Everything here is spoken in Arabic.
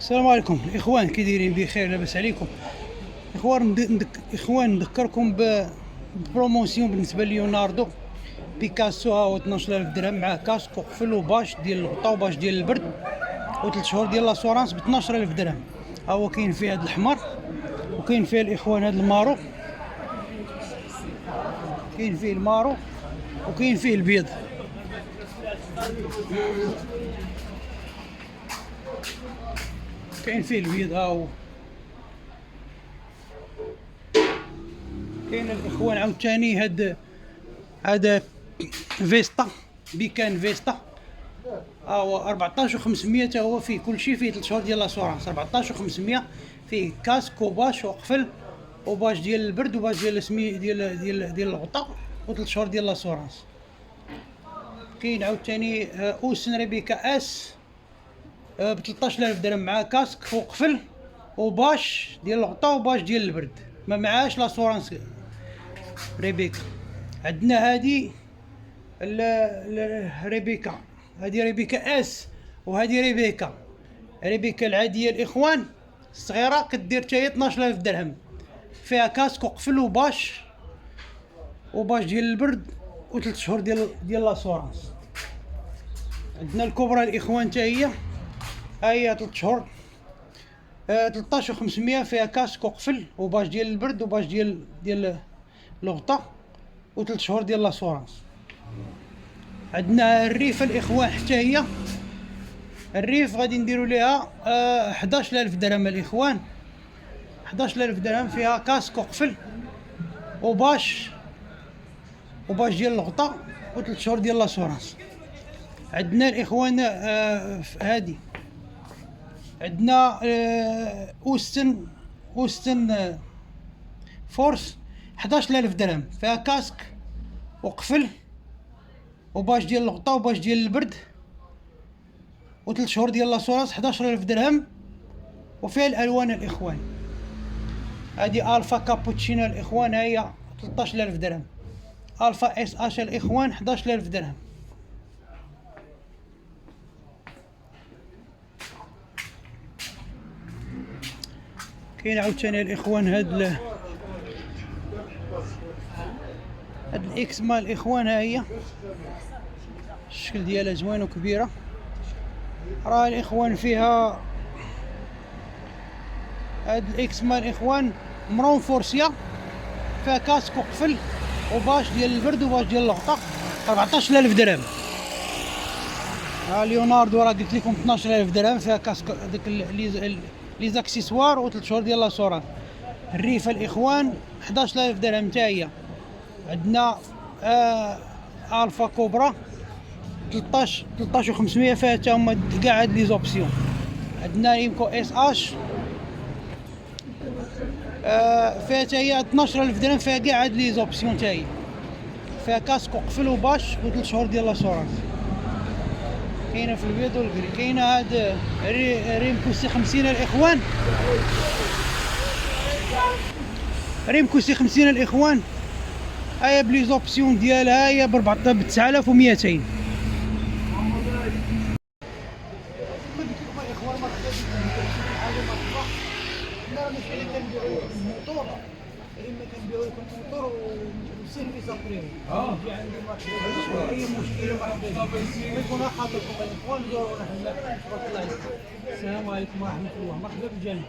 السلام عليكم الاخوان، كي دايرين؟ بخير؟ لاباس عليكم اخوان؟ اخوان نذكركم ببروموسيون بالنسبه ليوناردو بيكاسو. ها هو 12000 درهم مع كاسك وقفل وباش ديال الغطا وباش ديال البرد و3 شهور ديال لاسورانس ب 12000 درهم. ها هو كاين فيه هذا الحمر، وكاين فيه الاخوان هذا المارو، كاين فيه المارو وكاين فيه البيض. كاين فيه البيض. ها هو كاين الاخوان عاوتاني هذا فيستا، بيكان فيستا. ها هو 14500 تا هو فيه كلشي، فيه 3 شهور ديال لاسورانس. 14500 فيه كاسك وباش وقفل وباش ديال البرد وباش ديال سمي ديال الغطا و3 شهور ديال لاسورانس. كاين عاوتاني اوسن ريبيكا اس ب 13000 درهم مع كاسك وقفل وباش ديال الغطا وباش ديال البرد، ما معاش لاسورانس. ريبيكا عندنا هادي ريبيكا، هادي ريبيكا اس، وهادي ريبيكا العاديه الاخوان الصغيره كدير حتى هي 12000 درهم، فيها كاسك وقفل وباش ديال البرد و3 شهور ديال لاسورانس. عندنا الكبرى الاخوان حتى هي، ها هي 3 شهور 13500 فيها كاسك وقفل وباش ديال البرد وباش ديال الغطا و3 شهور ديال لاسورانس. عندنا الريف الاخوان حتى هي، الريف غادي نديروا ليها 11000 درهم الاخوان. 11000 درهم فيها كاسك وقفل وباش ديال الغطا و3 شهور ديال لاسورانس. عندنا الاخوان هادي، عندنا اوستن فورس 11000 درهم فيها كاسك وقفل وباش ديال الغطا وباش ديال البرد و3 شهور ديال لاسورانس. 11000 درهم وفيها الالوان الاخوان. هادي الفا كابوتشينو الاخوان، ها هي 13000 درهم. الفا اس اش الاخوان 11000 درهم. كاين عاوتاني الاخوان هاد الاكس مال الاخوان، ها هي الشكل ديالها زوين وكبيره. راه الاخوان فيها هاد الاكس مال الاخوان مرون فورسيا، فيها كاسك وقفل وباش ديال البرد وباش ديال الغطا 14000 درهم. ها ليوناردو راه قلت لكم 12000 درهم فيها كاسك ديك لي زاكسيسوار و3 شهور ديال لاسورانس. الريفه الاخوان 11000 درهم حتى هي. عندنا الفا كوبرا 13500 فيها حتى هما كاع هاد لي زوبسيون. عندنا ايمكو اس اش فيها حتى هي 12000 درهم فيها كاع هاد لي زوبسيون حتى هي. فيها كاسك وقفل وباش و3 شهور ديال لاسورانس. كاينه في البيض والكري. كاينه هاد ريمكو سي 50 الاخوان، ريمكو سي 50 الاخوان، هيا بلي زوبسيون ديالها هي ب 9200. كنبيعوا لكم الموتور والسيرفيس ابري. اي مشكله مرحبا يكون خاطركم الاخوان، زورونا حنا. تبارك الله عليكم. السلام عليكم ورحمه الله، مرحبا بالجميع.